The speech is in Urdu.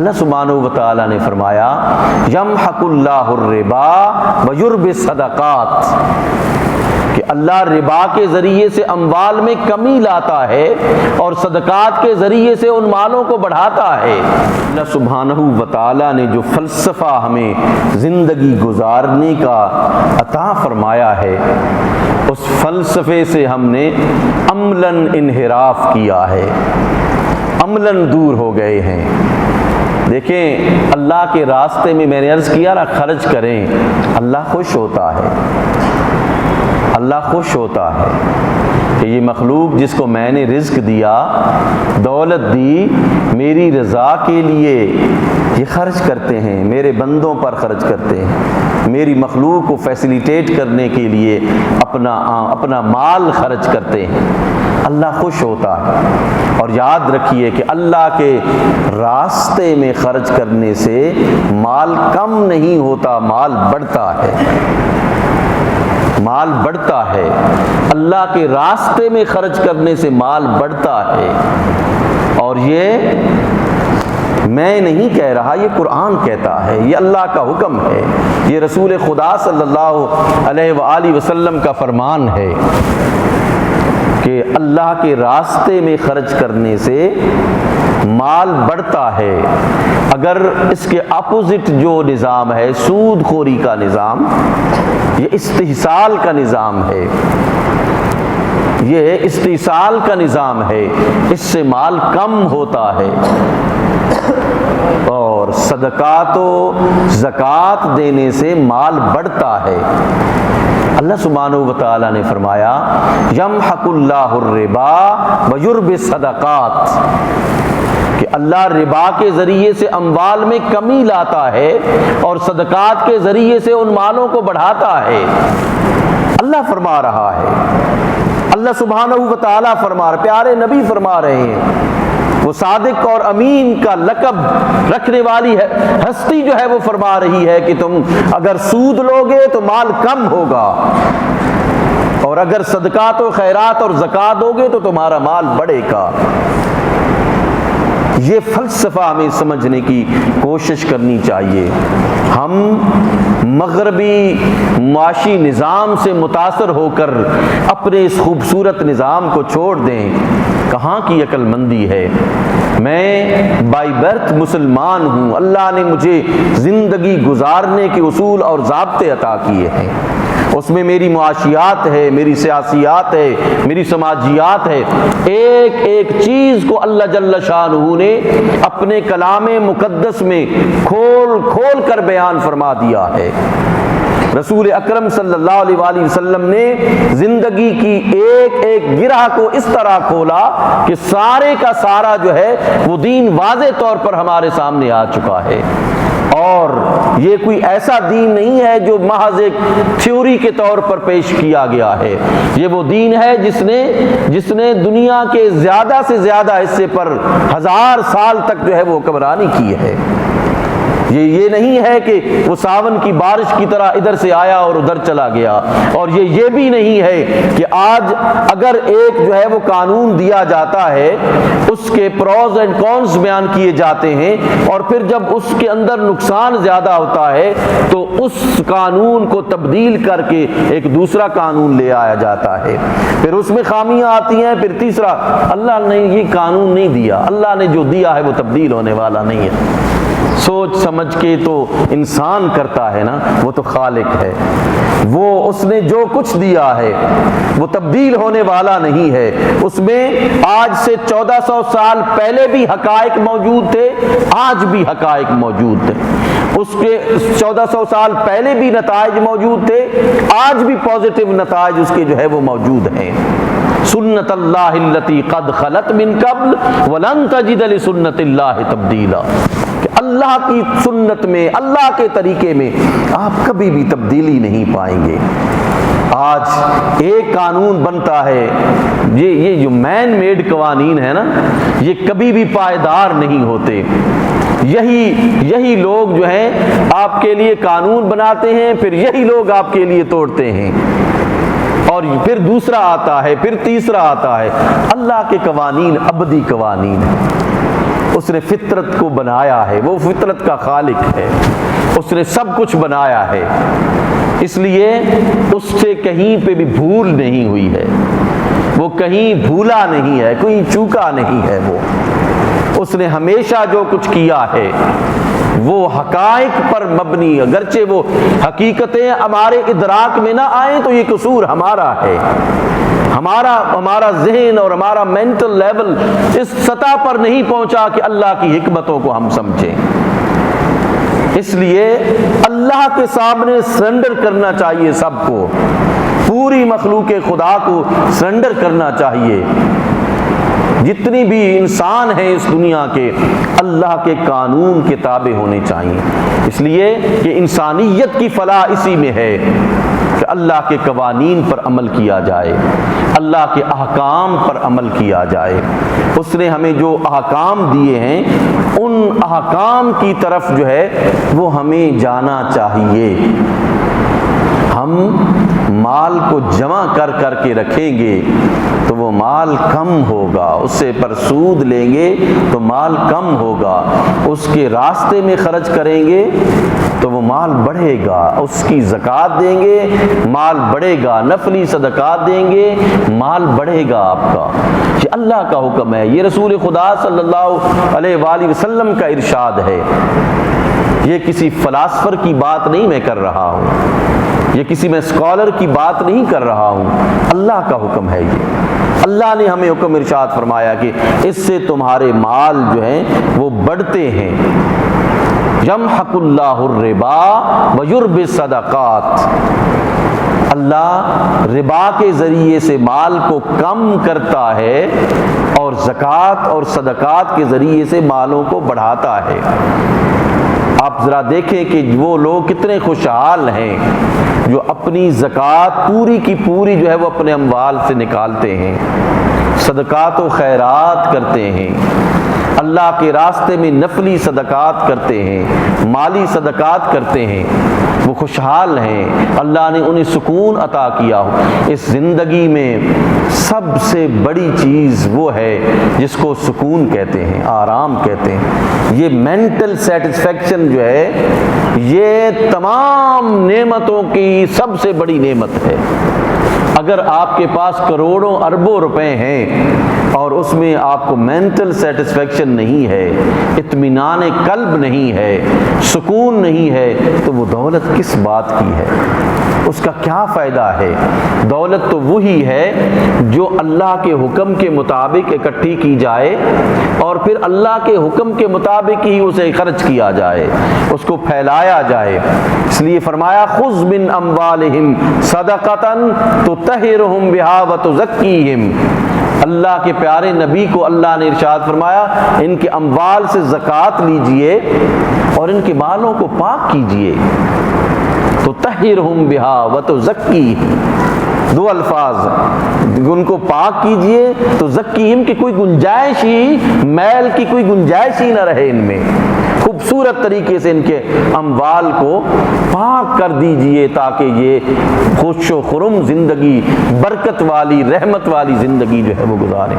اللہ سبحانہ و تعالیٰ نے فرمایا یمحق اللہ الربا ویربی الصدقات، کہ اللہ ربا کے ذریعے سے اموال میں کمی لاتا ہے اور صدقات کے ذریعے سے ان مالوں کو بڑھاتا ہے۔ اللہ سبحانہ و تعالیٰ نے جو فلسفہ ہمیں زندگی گزارنے کا عطا فرمایا ہے، اس فلسفے سے ہم نے عملاً انحراف کیا ہے، عملاً دور ہو گئے ہیں۔ دیکھیں، اللہ کے راستے میں میں نے عرض کیا نا، خرچ کریں، اللہ خوش ہوتا ہے، اللہ خوش ہوتا ہے کہ یہ مخلوق جس کو میں نے رزق دیا، دولت دی، میری رضا کے لیے یہ خرچ کرتے ہیں، میرے بندوں پر خرچ کرتے ہیں، میری مخلوق کو فیسیلیٹیٹ کرنے کے لیے اپنا مال خرچ کرتے ہیں، اللہ خوش ہوتا ہے۔ اور یاد رکھیے کہ اللہ کے راستے میں خرچ کرنے سے مال کم نہیں ہوتا، مال بڑھتا ہے، مال بڑھتا ہے۔ اللہ کے راستے میں خرچ کرنے سے مال بڑھتا ہے، اور یہ میں نہیں کہہ رہا، یہ قرآن کہتا ہے، یہ اللہ کا حکم ہے، یہ رسول خدا صلی اللہ علیہ وآلہ وسلم کا فرمان ہے کہ اللہ کے راستے میں خرچ کرنے سے مال بڑھتا ہے۔ اگر اس کے اپوزٹ جو نظام ہے، سود خوری کا نظام، یہ استحصال کا نظام ہے، یہ استحصال کا نظام ہے، اس سے مال کم ہوتا ہے۔ اور صدقات و زکوٰۃ دینے سے مال بڑھتا ہے۔ اللہ سبحانہ و تعالیٰ نے فرمایا یمحق اللہ الربا ویربی الصدقات، کہ اللہ ربا کے ذریعے سے اموال میں کمی لاتا ہے اور صدقات کے ذریعے سے ان مالوں کو بڑھاتا ہے۔ اللہ فرما رہا ہے، اللہ سبحانہ و تعالیٰ فرما رہا، پیارے نبی فرما رہے ہیں، وہ صادق اور امین کا لقب رکھنے والی ہے ہستی جو ہے وہ فرما رہی ہے کہ تم اگر سود لوگے تو مال کم ہوگا، اور اگر صدقات و خیرات اور زکوٰۃ دوگے تو تمہارا مال بڑھے گا۔ یہ فلسفہ ہمیں سمجھنے کی کوشش کرنی چاہیے۔ ہم مغربی معاشی نظام سے متاثر ہو کر اپنے اس خوبصورت نظام کو چھوڑ دیں، کہاں کی عقل مندی ہے؟ میں بائی برتھ مسلمان ہوں، اللہ نے مجھے زندگی گزارنے کے اصول اور ضابطے عطا کیے ہیں، اس میں میری معاشیات ہے، میری سیاسیات ہے، میری سماجیات ہے، ایک ایک چیز کو اللہ جل شانہ نے اپنے کلام مقدس میں کھول کھول کر بیان فرما دیا ہے۔ رسول اکرم صلی اللہ علیہ وآلہ وسلم نے زندگی کی ایک ایک گرہ کو اس طرح کھولا کہ سارے کا سارا جو ہے وہ دین واضح طور پر ہمارے سامنے آ چکا ہے۔ اور یہ کوئی ایسا دین نہیں ہے جو محض ایک تھیوری کے طور پر پیش کیا گیا ہے، یہ وہ دین ہے جس نے دنیا کے زیادہ سے زیادہ حصے پر 1000 سال تک جو ہے وہ حکمرانی کی ہے۔ یہ نہیں ہے کہ وہ ساون کی بارش کی طرح ادھر سے آیا اور ادھر چلا گیا، اور یہ بھی نہیں ہے کہ آج اگر ایک جو ہے وہ قانون دیا جاتا ہے، اس کے پروز اینڈ کونز بیان کیے جاتے ہیں، اور پھر جب اس کے اندر نقصان زیادہ ہوتا ہے تو اس قانون کو تبدیل کر کے ایک دوسرا قانون لے آیا جاتا ہے، پھر اس میں خامیاں آتی ہیں، پھر تیسرا۔ اللہ نے یہ قانون نہیں دیا، اللہ نے جو دیا ہے وہ تبدیل ہونے والا نہیں ہے۔ سوچ سمجھ کے تو انسان کرتا ہے نا، وہ تو خالق ہے، وہ اس نے جو کچھ دیا ہے وہ تبدیل ہونے والا نہیں ہے۔ اس میں آج سے 1400 سال پہلے بھی حقائق موجود تھے، آج بھی حقائق موجود تھے، اس کے 1400 سال پہلے بھی نتائج موجود تھے، آج بھی پازیٹیو نتائج اس کے جو ہے وہ موجود ہیں۔ سنت اللہ التی قد خلت من قبل ولن تجد لسنت اللہ تبدیلا، کہ اللہ کی سنت میں، اللہ کے طریقے میں آپ کبھی بھی تبدیلی نہیں پائیں گے۔ آج ایک قانون بنتا ہے، یہ جو مین میڈ قوانین ہے نا، یہ کبھی بھی پائیدار نہیں ہوتے۔ یہی لوگ جو ہیں آپ کے لیے قانون بناتے ہیں، پھر یہی لوگ آپ کے لیے توڑتے ہیں، اور پھر دوسرا آتا ہے، پھر تیسرا آتا ہے۔ اللہ کے قوانین ابدی قوانین ہیں، اس نے فطرت کو بنایا ہے، وہ فطرت کا خالق ہے، اس نے سب کچھ بنایا ہے، اس لیے اس سے کہیں پہ بھی بھول نہیں ہوئی ہے، وہ کہیں بھولا نہیں ہے، کوئی چوکا نہیں ہے، وہ اس نے ہمیشہ جو کچھ کیا ہے وہ حقائق پر مبنی، اگرچہ وہ حقیقتیں ہمارے ادراک میں نہ آئیں تو یہ قصور ہمارا ہے، ہمارا ذہن اور ہمارا مینٹل لیول اس سطح پر نہیں پہنچا کہ اللہ کی حکمتوں کو ہم سمجھیں۔ اس لیے اللہ کے سامنے سرنڈر کرنا چاہیے، سب کو، پوری مخلوق خدا کو سرنڈر کرنا چاہیے، جتنی بھی انسان ہیں اس دنیا کے، اللہ کے قانون کے تابع ہونے چاہیے، اس لیے کہ انسانیت کی فلاح اسی میں ہے کہ اللہ کے قوانین پر عمل کیا جائے، اللہ کے احکام پر عمل کیا جائے۔ اس نے ہمیں جو احکام دیے ہیں ان احکام کی طرف جو ہے وہ ہمیں جانا چاہیے۔ ہم مال کو جمع کر کر کے رکھیں گے تو وہ مال کم ہوگا، اس سے پر سود لیں گے تو مال کم ہوگا، اس کے راستے میں خرچ کریں گے تو وہ مال بڑھے گا، اس کی زکوٰۃ دیں گے مال بڑھے گا، نفلی صدقات دیں گے مال بڑھے گا آپ کا۔ یہ اللہ کا حکم ہے، یہ رسول خدا صلی اللہ علیہ وآلہ وسلم کا ارشاد ہے، یہ کسی فلاسفر کی بات نہیں میں کر رہا ہوں، یہ کسی میں اسکالر کی بات نہیں کر رہا ہوں، اللہ کا حکم ہے یہ۔ اللہ نے ہمیں حکم ارشاد فرمایا کہ اس سے تمہارے مال جو ہیں وہ بڑھتے ہیں۔ یمحق اللہ الربا ویربی الصدقات، اللہ ربا کے ذریعے سے مال کو کم کرتا ہے اور زکوٰۃ اور صدقات کے ذریعے سے مالوں کو بڑھاتا ہے۔ آپ ذرا دیکھیں کہ وہ لوگ کتنے خوشحال ہیں جو اپنی زکوٰۃ پوری کی پوری جو ہے وہ اپنے اموال سے نکالتے ہیں، صدقات و خیرات کرتے ہیں، اللہ کے راستے میں نفلی صدقات کرتے ہیں، مالی صدقات کرتے ہیں، وہ خوشحال ہیں، اللہ نے انہیں سکون عطا کیا ہو۔ اس زندگی میں سب سے بڑی چیز وہ ہے جس کو سکون کہتے ہیں، آرام کہتے ہیں۔ یہ مینٹل سیٹسفیکشن جو ہے یہ تمام نعمتوں کی سب سے بڑی نعمت ہے۔ اگر آپ کے پاس کروڑوں اربوں روپے ہیں اور اس میں آپ کو مینٹل سیٹسفیکشن نہیں ہے، اطمینان قلب نہیں ہے، سکون نہیں ہے، تو وہ دولت کس بات کی ہے؟ اس کا کیا فائدہ ہے؟ دولت تو وہی ہے جو اللہ کے حکم کے مطابق اکٹھی کی جائے اور پھر اللہ کے حکم کے مطابق ہی اسے خرچ کیا جائے، اس کو پھیلایا جائے۔ اس لیے فرمایا خذ من اموالہم صدقۃ تطہرہم بہا وتزکیہم، اللہ کے پیارے نبی کو اللہ نے ارشاد فرمایا ان کے اموال سے زکوٰۃ لیجئے اور ان کے مالوں کو پاک کیجئے، تطہرہم بہا وتزکیہم، دو الفاظ، ان کو پاک کیجئے تو زکیہم کی کوئی گنجائش ہی، میل کی کوئی گنجائش ہی نہ رہے ان میں، خوبصورت طریقے سے ان کے اموال کو پاک کر دیجئے تاکہ یہ خوش و خرم زندگی، برکت والی، رحمت والی زندگی جو ہے وہ گزاریں۔